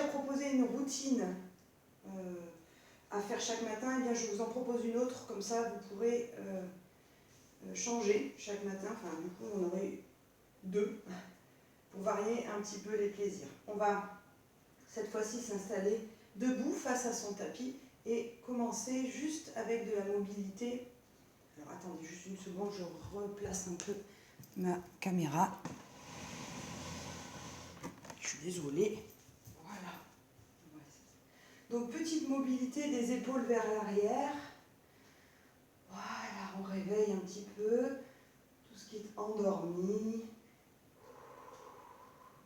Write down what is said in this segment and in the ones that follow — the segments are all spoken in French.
proposé une routine à faire chaque matin, eh bien, je vous en propose une autre, comme ça vous pourrez changer chaque matin. Enfin, du coup, on aurait deux pour varier un petit peu les plaisirs. On va cette fois-ci s'installer debout face à son tapis et commencer juste avec de la mobilité. Alors attendez juste une seconde, je replace un peu ma caméra. Je suis désolée. Voilà. Donc petite mobilité des épaules vers l'arrière. Voilà, on réveille un petit peu tout ce qui est endormi.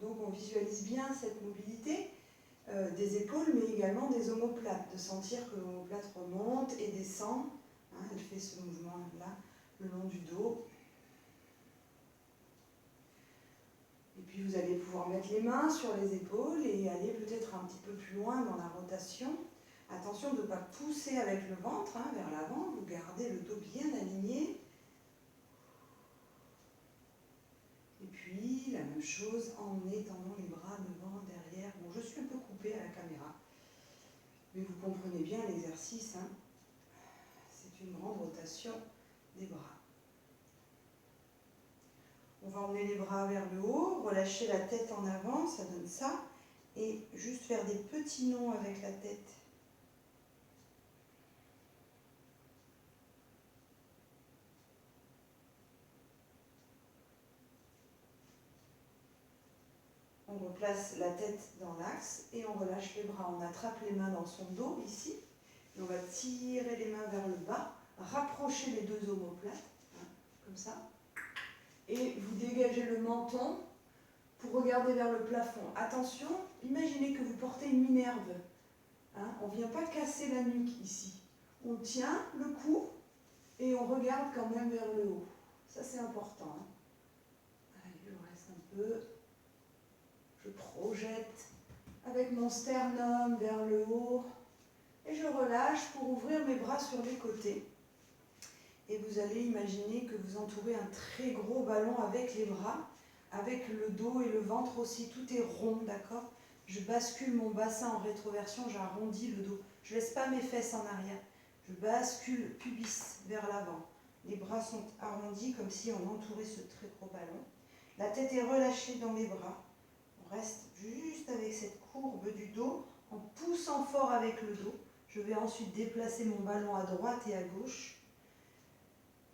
Donc on visualise bien cette mobilité des épaules, mais également des omoplates, de sentir que l'omoplate remonte et descend. Hein, elle fait ce mouvement-là le long du dos. Et puis vous allez pouvoir mettre les mains sur les épaules et aller peut-être un petit peu plus loin dans la rotation. Attention de ne pas pousser avec le ventre vers l'avant, vous gardez le dos bien aligné. Et puis la même chose en étendant les bras devant, derrière. Bon, je suis un peu coupée à la caméra, mais vous comprenez bien l'exercice. Hein. C'est une grande rotation des bras. On va emmener les bras vers le haut, relâcher la tête en avant, ça donne ça. Et juste faire des petits nons avec la tête. On replace la tête dans l'axe et on relâche les bras. On attrape les mains dans son dos ici. Et on va tirer les mains vers le bas, rapprocher les deux omoplates, hein, comme ça. Et vous dégagez le menton pour regarder vers le plafond. Attention, imaginez que vous portez une minerve. Hein, on ne vient pas casser la nuque ici. On tient le cou et on regarde quand même vers le haut. Ça c'est important. Hein. Allez, je reste un peu. Je projette avec mon sternum vers le haut et je relâche pour ouvrir mes bras sur les côtés. Et vous allez imaginer que vous entourez un très gros ballon avec les bras, avec le dos et le ventre aussi. Tout est rond, d'accord? Je bascule mon bassin en rétroversion, j'arrondis le dos. Je ne laisse pas mes fesses en arrière. Je bascule pubis vers l'avant. Les bras sont arrondis comme si on entourait ce très gros ballon. La tête est relâchée dans les bras. On reste juste avec cette courbe du dos, en poussant fort avec le dos. Je vais ensuite déplacer mon ballon à droite et à gauche,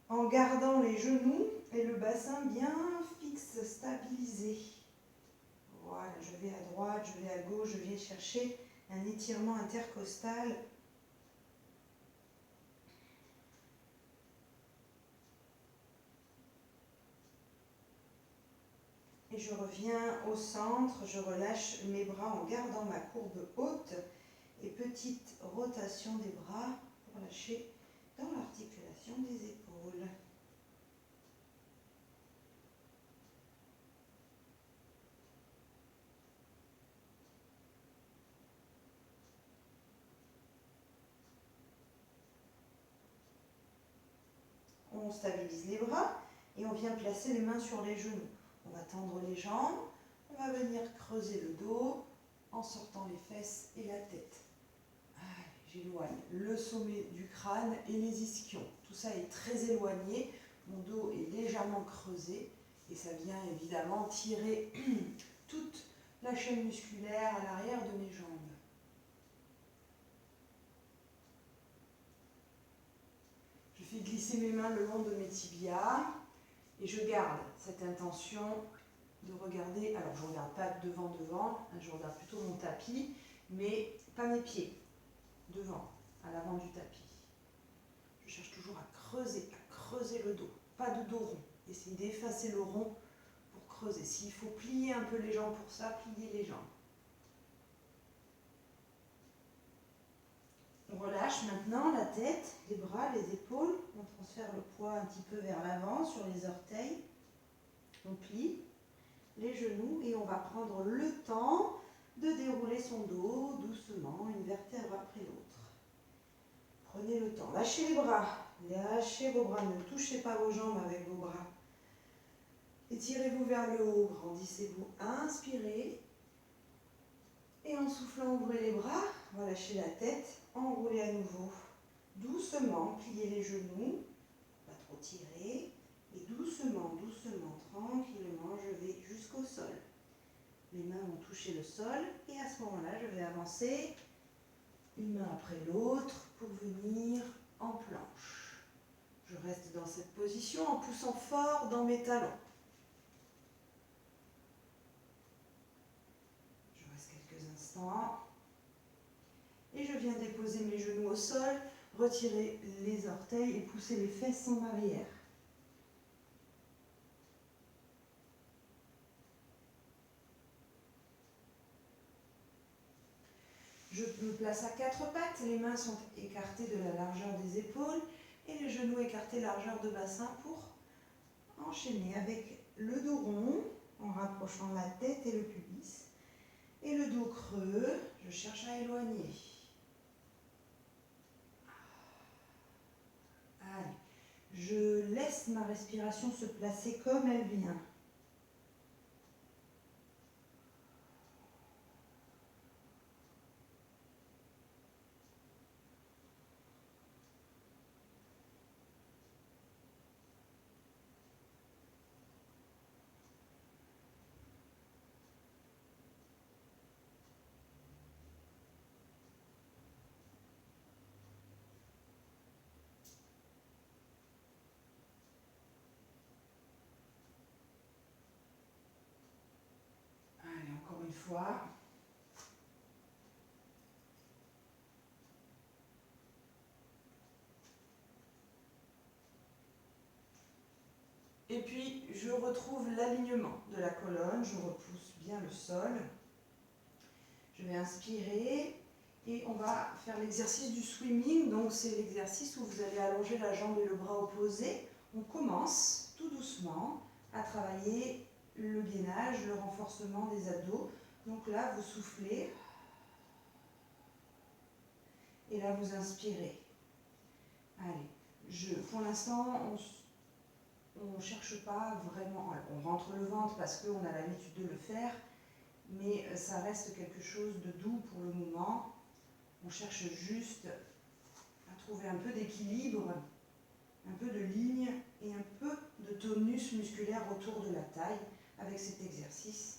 en gardant les genoux et le bassin bien fixe, stabilisé. Voilà, je vais à droite, je vais à gauche, je viens chercher un étirement intercostal. Et je reviens au centre, je relâche mes bras en gardant ma courbe haute et petite rotation des bras pour lâcher dans l'articulation des épaules. On stabilise les bras et on vient placer les mains sur les genoux. On va tendre les jambes, on va venir creuser le dos en sortant les fesses et la tête. J'éloigne le sommet du crâne et les ischions. Tout ça est très éloigné, mon dos est légèrement creusé et ça vient évidemment tirer toute la chaîne musculaire à l'arrière de mes jambes. Je fais glisser mes mains le long de mes tibias et je garde cette intention de regarder, alors je ne regarde pas devant, je regarde plutôt mon tapis, mais pas mes pieds, devant, à l'avant du tapis. Je cherche toujours à creuser le dos, pas de dos rond. Essayez d'effacer le rond pour creuser. S'il faut plier un peu les jambes pour ça, pliez les jambes. On relâche maintenant la tête, les bras, les épaules. On transfère le poids un petit peu vers l'avant sur les orteils. On plie les genoux et on va prendre le temps de dérouler son dos doucement, une vertèbre après l'autre. Prenez le temps. Lâchez les bras. Lâchez vos bras. Ne touchez pas vos jambes avec vos bras. Étirez-vous vers le haut. Grandissez-vous. Inspirez. Et en soufflant, ouvrez les bras, relâchez la tête, enroulez à nouveau. Doucement, pliez les genoux, pas trop tirer. Et doucement, doucement, tranquillement, je vais jusqu'au sol. Les mains vont toucher le sol et à ce moment-là, je vais avancer une main après l'autre pour venir en planche. Je reste dans cette position en poussant fort dans mes talons. Je reste quelques instants. Et je viens déposer mes genoux au sol, retirer les orteils et pousser les fesses en arrière. Je me place à quatre pattes, les mains sont écartées de la largeur des épaules et les genoux écartés largeur de bassin pour enchaîner avec le dos rond en rapprochant la tête et le pubis. Et le dos creux, je cherche à éloigner. Allez, je laisse ma respiration se placer comme elle vient. Allez, encore une fois. Et puis, je retrouve l'alignement de la colonne, je repousse bien le sol. Je vais inspirer et on va faire l'exercice du swimming. Donc, c'est l'exercice où vous allez allonger la jambe et le bras opposés. On commence tout doucement à travailler le gainage, le renforcement des abdos. Donc là, vous soufflez et là, vous inspirez. Allez, pour l'instant, on ne cherche pas vraiment, on rentre le ventre parce qu'on a l'habitude de le faire, mais ça reste quelque chose de doux pour le moment. On cherche juste à trouver un peu d'équilibre, un peu de ligne et un peu de tonus musculaire autour de la taille avec cet exercice.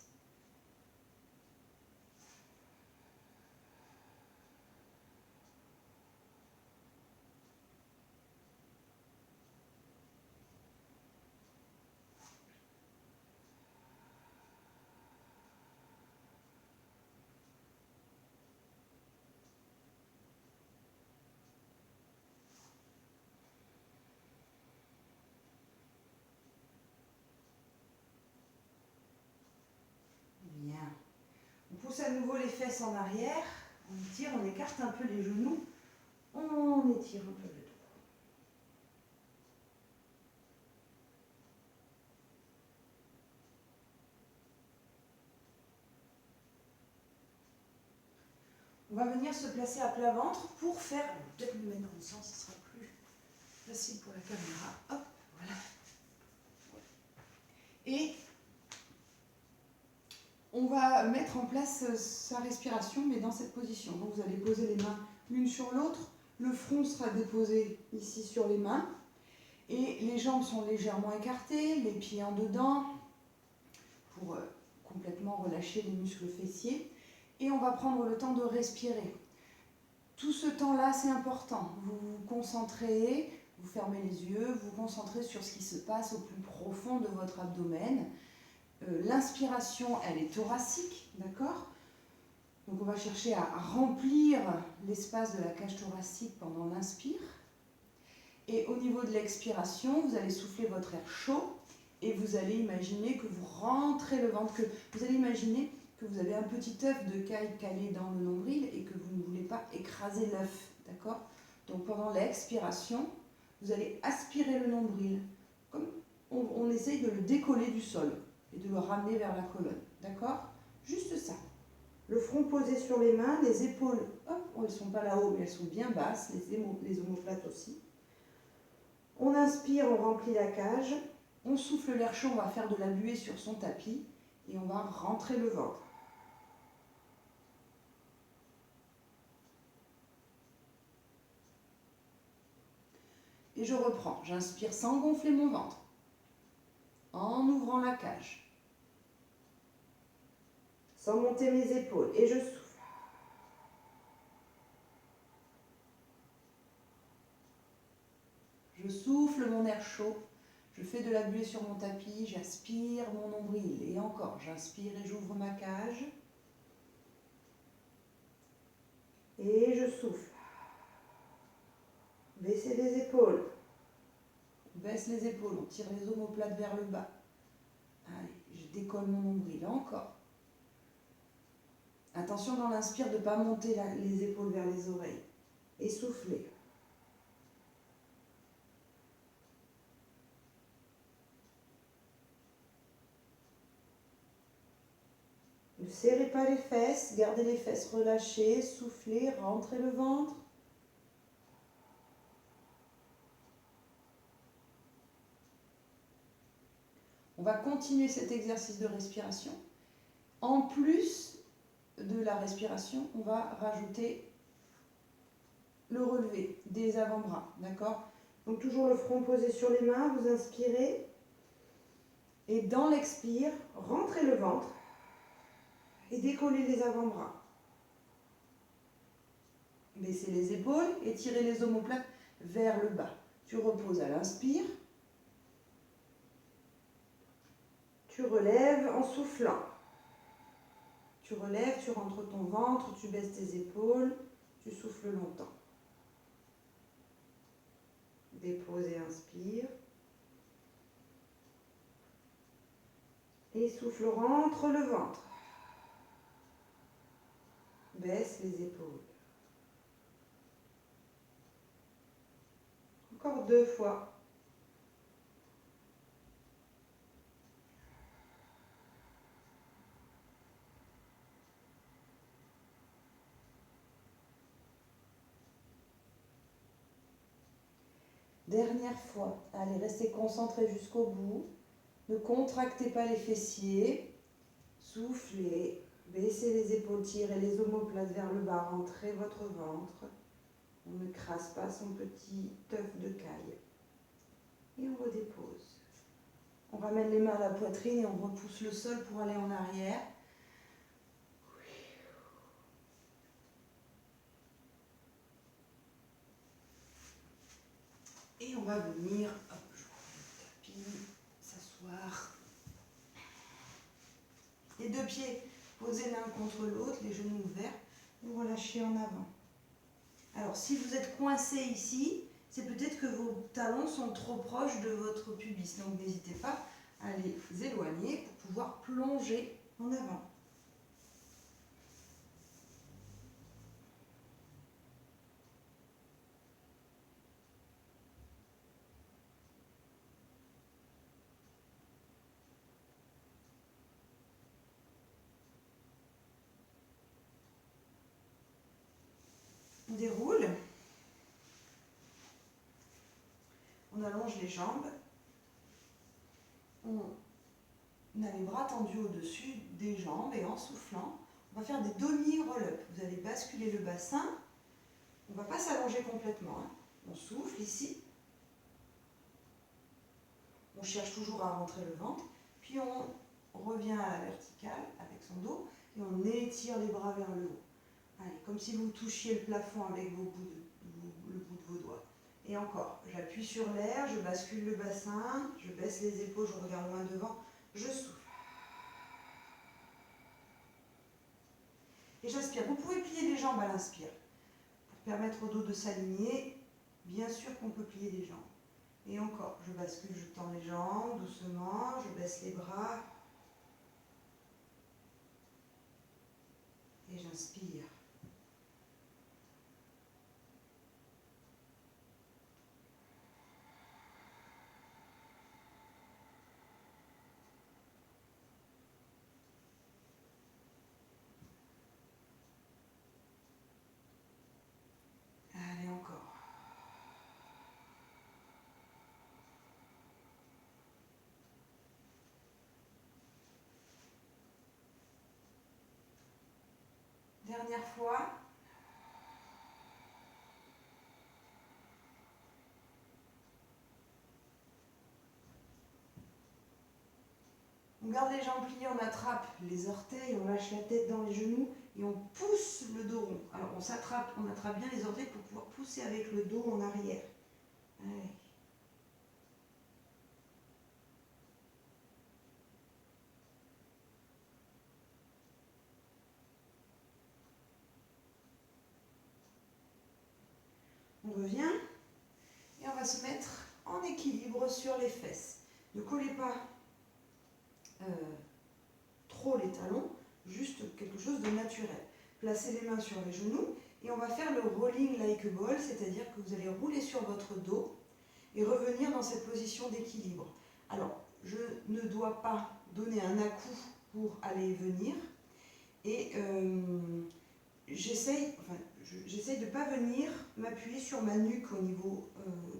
Bien. On pousse à nouveau les fesses en arrière, on tire, on écarte un peu les genoux, on étire un peu le dos. On va venir se placer à plat ventre pour faire, peut-être me mettre dans le sens, ce sera plus facile pour la caméra. Hop, voilà. Et on va mettre en place sa respiration, mais dans cette position. Donc vous allez poser les mains l'une sur l'autre, le front sera déposé ici sur les mains, et les jambes sont légèrement écartées, les pieds en dedans, pour complètement relâcher les muscles fessiers. Et on va prendre le temps de respirer. Tout ce temps-là, c'est important. Vous vous concentrez, vous fermez les yeux, vous vous concentrez sur ce qui se passe au plus profond de votre abdomen. L'inspiration, elle est thoracique, d'accord? Donc on va chercher à remplir l'espace de la cage thoracique pendant l'inspire. Et au niveau de l'expiration, vous allez souffler votre air chaud et vous allez imaginer que vous rentrez le ventre, que vous allez imaginer que vous avez un petit œuf de caille calé dans le nombril et que vous ne voulez pas écraser l'œuf, d'accord? Donc pendant l'expiration, vous allez aspirer le nombril, comme on essaye de le décoller du sol et de le ramener vers la colonne, d'accord? Juste ça. Le front posé sur les mains, les épaules, hop, elles ne sont pas là-haut, mais elles sont bien basses, les omoplates aussi. On inspire, on remplit la cage, on souffle l'air chaud, on va faire de la buée sur son tapis et on va rentrer le ventre. Et je reprends. J'inspire sans gonfler mon ventre. En ouvrant la cage. Sans monter mes épaules. Et je souffle. Je souffle mon air chaud. Je fais de la buée sur mon tapis. J'aspire mon nombril. Et encore, j'inspire et j'ouvre ma cage. Et je souffle. Baissez les épaules. On baisse les épaules, on tire les omoplates vers le bas. Allez, je décolle mon nombril, encore. Attention dans l'inspire de ne pas monter les épaules vers les oreilles. Et soufflez. Ne serrez pas les fesses, gardez les fesses relâchées, soufflez, rentrez le ventre. On va continuer cet exercice de respiration. En plus de la respiration, on va rajouter le relevé des avant-bras, d'accord? Donc toujours le front posé sur les mains, vous inspirez. Et dans l'expire, rentrez le ventre et décollez les avant-bras. Baissez les épaules et tirez les omoplates vers le bas. Tu reposes à l'inspire. Tu relèves en soufflant. Tu relèves, tu rentres ton ventre, tu baisses tes épaules, tu souffles longtemps. Dépose et inspire. Et souffle, rentre le ventre. Baisse les épaules. Encore 2 fois. Dernière fois. Allez, restez concentrés jusqu'au bout. Ne contractez pas les fessiers. Soufflez. Baissez les épaules, tirez les omoplates vers le bas. Rentrez votre ventre. On ne crasse pas son petit œuf de caille. Et on redépose. On ramène les mains à la poitrine et on repousse le sol pour aller en arrière. Et on va venir, hop, je prends le tapis, s'asseoir. Les 2 pieds posés l'un contre l'autre, les genoux ouverts, vous relâchez en avant. Alors si vous êtes coincé ici, c'est peut-être que vos talons sont trop proches de votre pubis. Donc n'hésitez pas à les éloigner pour pouvoir plonger en avant. On déroule. On allonge les jambes. On a les bras tendus au-dessus des jambes et en soufflant, on va faire des demi-roll-up. Vous allez basculer le bassin. On ne va pas s'allonger complètement. Hein. On souffle ici. On cherche toujours à rentrer le ventre. Puis on revient à la verticale avec son dos et on étire les bras vers le haut. Allez, comme si vous touchiez le plafond avec le bout de vos doigts. Et encore, j'appuie sur l'air, je bascule le bassin, je baisse les épaules, je regarde loin devant, je souffle. Et j'inspire. Vous pouvez plier les jambes à l'inspire pour permettre au dos de s'aligner. Bien sûr qu'on peut plier les jambes. Et encore, je bascule, je tends les jambes doucement, je baisse les bras. Et j'inspire. Allez, encore. Dernière fois. On garde les jambes pliées, on attrape les orteils, on lâche la tête dans les genoux et on pousse le dos rond. Alors on attrape bien les orteils pour pouvoir pousser avec le dos en arrière. Allez. On revient et on va se mettre en équilibre sur les fesses. Ne collez pas trop les talons, juste quelque chose de naturel. Placez les mains sur les genoux et on va faire le rolling like a ball, c'est-à-dire que vous allez rouler sur votre dos et revenir dans cette position d'équilibre. Alors, je ne dois pas donner un à-coup pour aller et venir et j'essaye de ne pas venir m'appuyer sur ma nuque au niveau,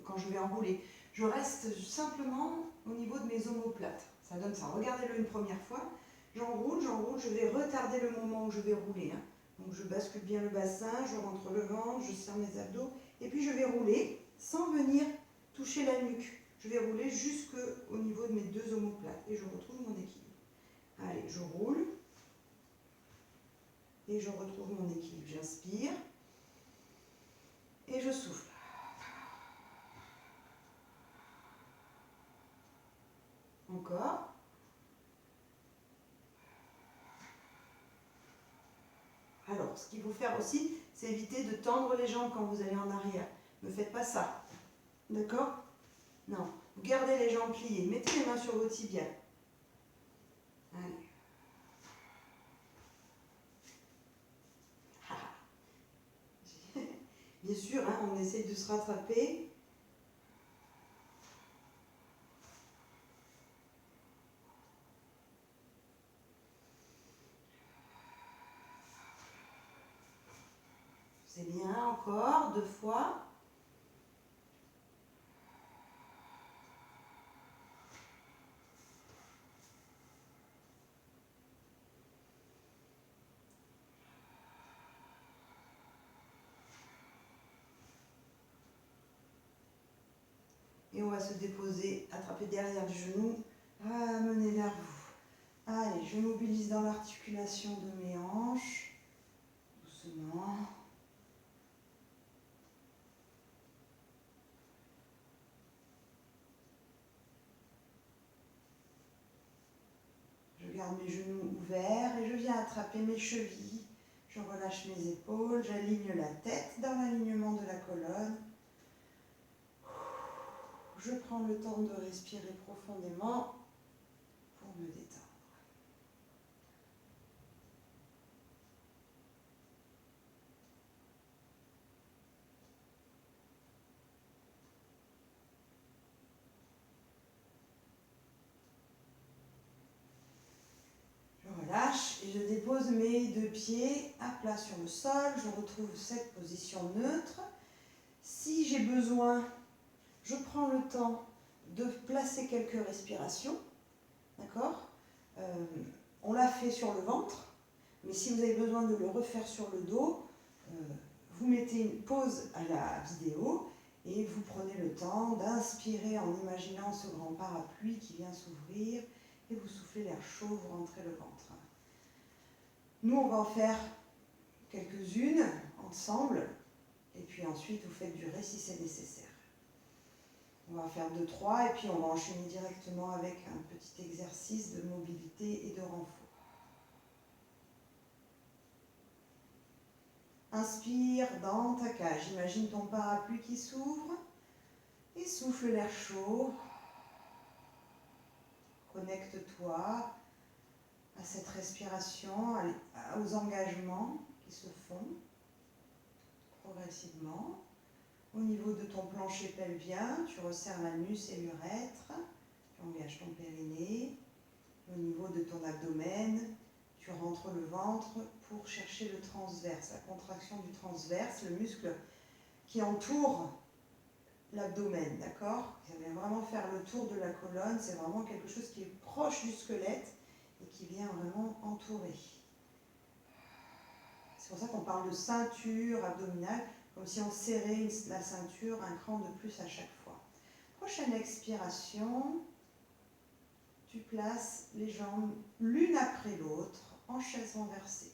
quand je vais enrouler. Je reste simplement au niveau de mes omoplates. Ça donne ça. Regardez-le une première fois. J'enroule, je vais retarder le moment où je vais rouler. Hein. Donc je bascule bien le bassin, je rentre le ventre, je serre mes abdos. Et puis je vais rouler sans venir toucher la nuque. Je vais rouler jusqu'au niveau de mes deux omoplates. Et je retrouve mon équilibre. Allez, je roule. Et je retrouve mon équilibre. J'inspire. Et je souffle. Encore. Alors, ce qu'il faut faire aussi, c'est éviter de tendre les jambes quand vous allez en arrière. Ne faites pas ça. D'accord? Non. Vous gardez les jambes pliées. Mettez les mains sur vos tibias. Allez. Bien sûr, hein, on essaye de se rattraper. C'est bien, encore, 2 fois. Et on va se déposer, attraper derrière du genou, amener vers vous. Allez, je mobilise dans l'articulation de mes hanches, doucement. Je garde mes genoux ouverts et je viens attraper mes chevilles. Je relâche mes épaules, j'aligne la tête dans l'alignement de la colonne. Je prends le temps de respirer profondément pour me détendre. Je relâche et je dépose mes 2 pieds à plat sur le sol. Je retrouve cette position neutre. Si j'ai besoin, je prends le temps de placer quelques respirations. D'accord ? On l'a fait sur le ventre, mais si vous avez besoin de le refaire sur le dos, vous mettez une pause à la vidéo et vous prenez le temps d'inspirer en imaginant ce grand parapluie qui vient s'ouvrir et vous soufflez l'air chaud, vous rentrez le ventre. Nous, on va en faire quelques-unes ensemble et puis ensuite vous faites durer si c'est nécessaire. On va faire 2-3 et puis on va enchaîner directement avec un petit exercice de mobilité et de renfort. Inspire dans ta cage. Imagine ton parapluie qui s'ouvre et souffle l'air chaud. Connecte-toi à cette respiration, aux engagements qui se font progressivement. Au niveau de ton plancher pelvien, tu resserres l'anus et l'urètre, tu engages ton périnée. Au niveau de ton abdomen, tu rentres le ventre pour chercher le transverse, la contraction du transverse, le muscle qui entoure l'abdomen, d'accord? Vous allez vraiment faire le tour de la colonne, c'est vraiment quelque chose qui est proche du squelette et qui vient vraiment entourer. C'est pour ça qu'on parle de ceinture abdominale, comme si on serrait la ceinture un cran de plus à chaque fois. Prochaine expiration. tu places les jambes l'une après l'autre en chaise renversée.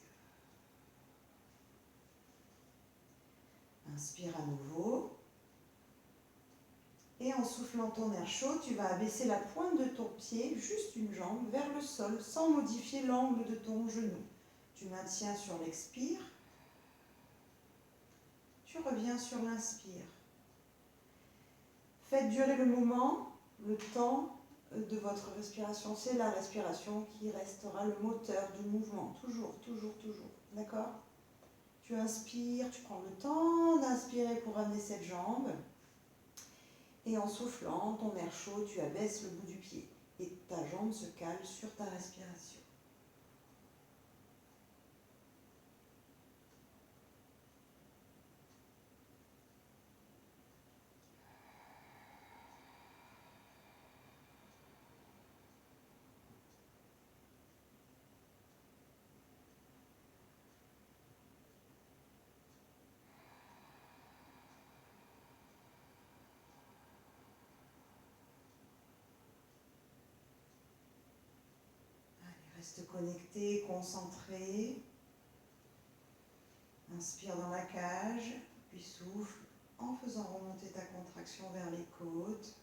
Inspire à nouveau. Et en soufflant ton air chaud, tu vas abaisser la pointe de ton pied, juste une jambe, vers le sol, sans modifier l'angle de ton genou. Tu maintiens sur l'expire. Tu reviens sur l'inspire. Faites durer le moment, le temps de votre respiration. C'est la respiration qui restera le moteur du mouvement. Toujours, toujours, toujours. D'accord ? Tu inspires, tu prends le temps d'inspirer pour amener cette jambe. Et en soufflant, ton air chaud, tu abaisses le bout du pied. Et ta jambe se cale sur ta respiration. Reste connecté, concentré. Inspire dans la cage, puis souffle en faisant remonter ta contraction vers les côtes.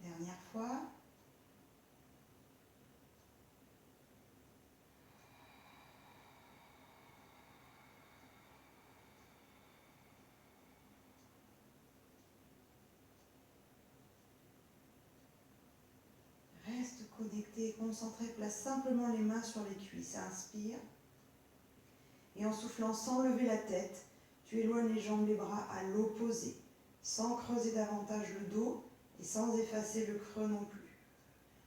Dernière fois. Reste connecté, concentré, place simplement les mains sur les cuisses. Inspire. Et en soufflant sans lever la tête, tu éloignes les jambes, les bras à l'opposé, sans creuser davantage le dos et sans effacer le creux non plus.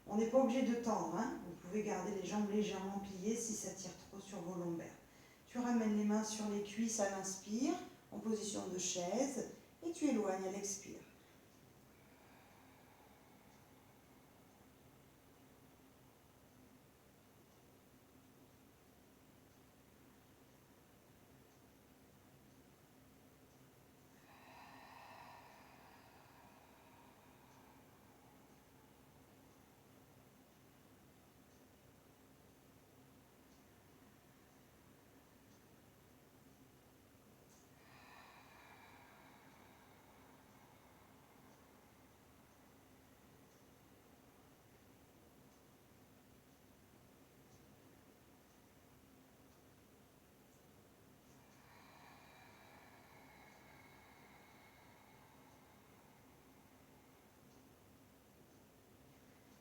On n'est pas obligé de tendre, hein. Vous pouvez garder les jambes légèrement pliées si ça tire trop sur vos lombaires. Tu ramènes les mains sur les cuisses à l'inspire, en position de chaise, et tu éloignes à l'expire.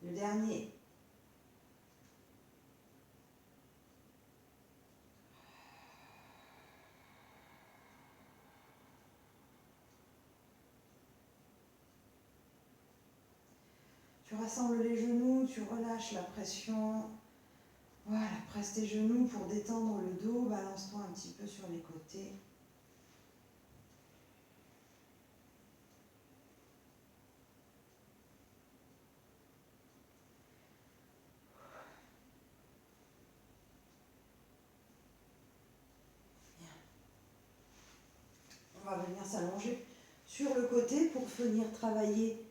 Le dernier. Tu rassembles les genoux, tu relâches la pression. Voilà, presse tes genoux pour détendre le dos, balance-toi un petit peu sur les côtés. Bien. On va venir s'allonger sur le côté pour venir travailler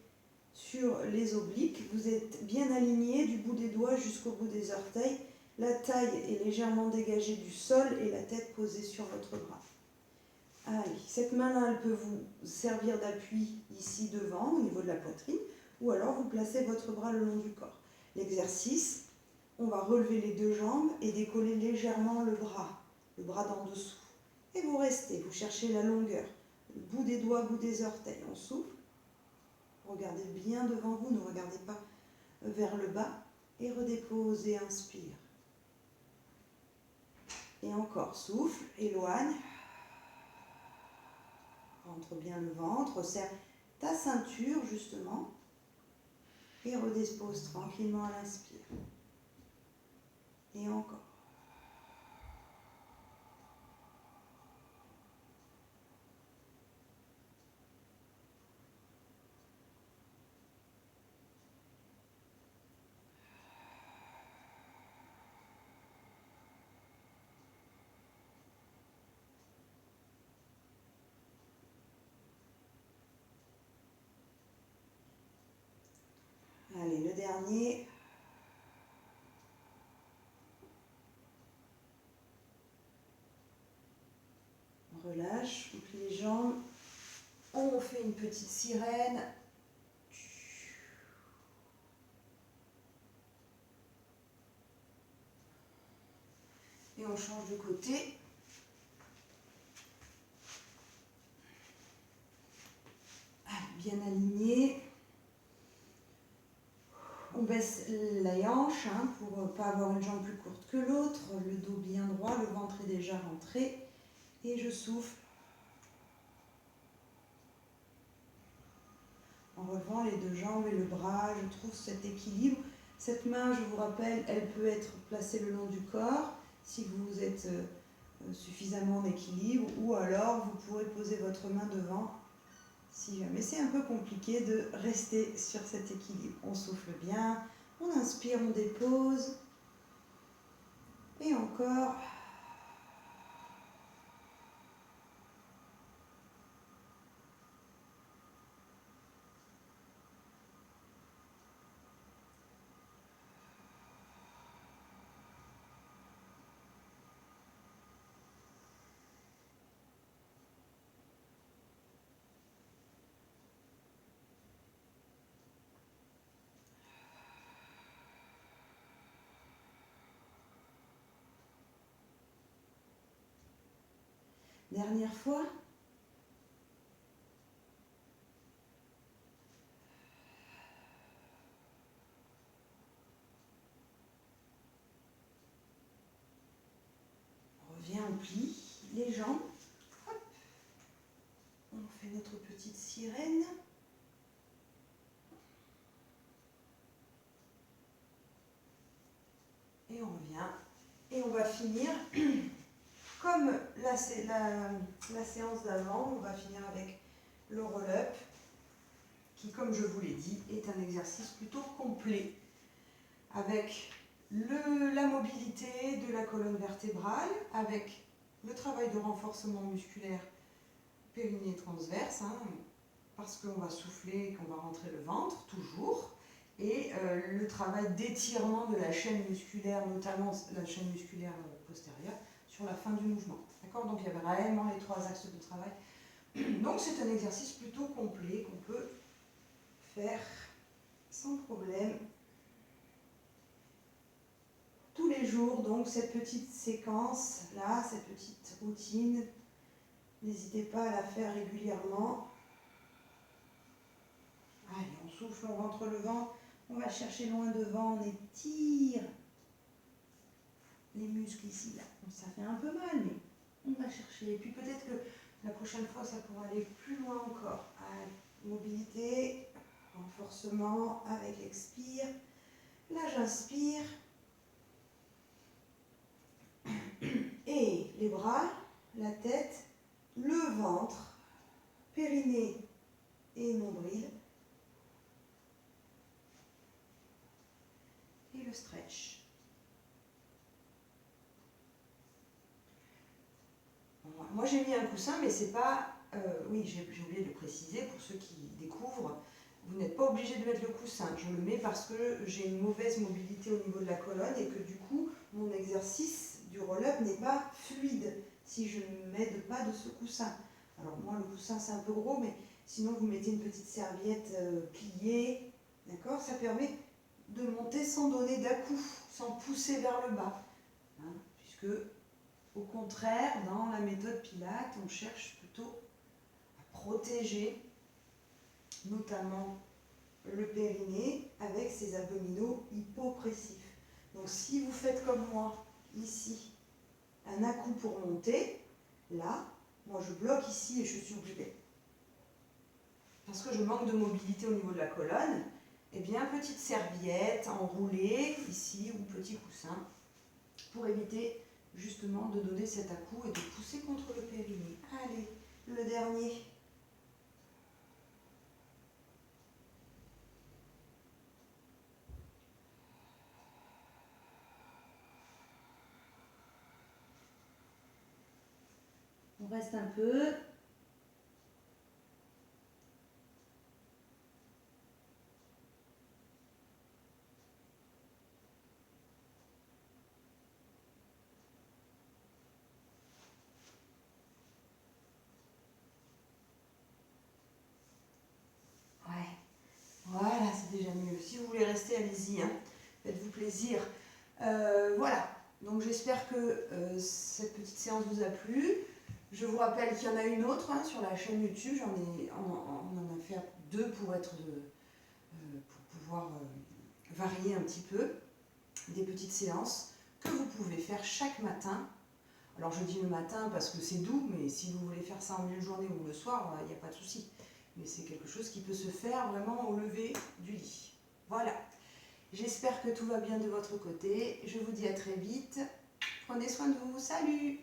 sur les obliques. Vous êtes bien aligné du bout des doigts jusqu'au bout des orteils. La taille est légèrement dégagée du sol et la tête posée sur votre bras. Allez, cette main-là, elle peut vous servir d'appui ici devant, au niveau de la poitrine, ou alors vous placez votre bras le long du corps. L'exercice, on va relever les deux jambes et décoller légèrement le bras d'en dessous. Et vous restez, vous cherchez la longueur, le bout des doigts, bout des orteils. On souffle, regardez bien devant vous, ne regardez pas vers le bas, et redéposez, inspire. Et encore, souffle, éloigne. Rentre bien le ventre, serre ta ceinture justement et redépose tranquillement à l'inspire. Et encore. dernier. On relâche, on plie les jambes. On fait une petite sirène. Et on change de côté. Bien aligné. On baisse la hanche pour ne pas avoir une jambe plus courte que l'autre. Le dos bien droit, le ventre est déjà rentré. Et je souffle. En relevant les deux jambes et le bras, je trouve cet équilibre. Cette main, je vous rappelle, elle peut être placée le long du corps si vous êtes suffisamment en équilibre, ou alors vous pourrez poser votre main devant si jamais. C'est un peu compliqué de rester sur cet équilibre. On souffle bien, on inspire, on dépose, et encore. Dernière fois. On revient, on plie les jambes. Hop. On fait notre petite sirène. Et on revient. Et on va finir comme la séance d'avant. On va finir avec le roll-up, qui, comme je vous l'ai dit, est un exercice plutôt complet, avec la mobilité de la colonne vertébrale, avec le travail de renforcement musculaire périnée transverse, parce qu'on va souffler et qu'on va rentrer le ventre, toujours, et le travail d'étirement de la chaîne musculaire, notamment la chaîne musculaire postérieure, sur la fin du mouvement. D'accord ? Donc il y a vraiment les trois axes de travail. Donc c'est un exercice plutôt complet qu'on peut faire sans problème tous les jours. Donc cette petite séquence là, cette petite routine, n'hésitez pas à la faire régulièrement. Allez, on souffle, on rentre le ventre, on va chercher loin devant, on étire les muscles ici là. Donc, ça fait un peu mal, mais on va chercher. Et puis peut-être que la prochaine fois ça pourra aller plus loin encore. Allez, mobilité, renforcement avec l'expire. Là j'inspire. Et les bras, la tête, le ventre, périnée et nombril. Et le stretch. Moi j'ai mis un coussin, mais c'est pas... oui, j'ai oublié de le préciser pour ceux qui découvrent. Vous n'êtes pas obligé de mettre le coussin. Je le mets parce que j'ai une mauvaise mobilité au niveau de la colonne et que du coup, mon exercice du roll-up n'est pas fluide si je ne m'aide pas de ce coussin. Alors moi, le coussin, c'est un peu gros, mais sinon, vous mettez une petite serviette pliée. D'accord ? Ça permet de monter sans donner d'à-coup, sans pousser vers le bas. Puisque, au contraire, dans la méthode Pilates, on cherche plutôt à protéger notamment le périnée avec ses abdominaux hypopressifs. Donc si vous faites comme moi, ici, un à-coup pour monter, là, moi je bloque ici et je suis obligée. Parce que je manque de mobilité au niveau de la colonne, et bien petite serviette enroulée ici ou petit coussin pour éviter justement de donner cet à-coup et de pousser contre le périnée. Allez, le dernier. On reste un peu. plaisir. Voilà, donc j'espère que cette petite séance vous a plu. Je vous rappelle qu'il y en a une autre hein, sur la chaîne YouTube. On en a fait 2 pour pouvoir varier un petit peu. Des petites séances que vous pouvez faire chaque matin. Alors je dis le matin parce que c'est doux, mais si vous voulez faire ça en milieu de journée ou le soir, il n'y a pas de souci. Mais c'est quelque chose qui peut se faire vraiment au lever du lit. Voilà. J'espère que tout va bien de votre côté. Je vous dis à très vite. Prenez soin de vous. Salut!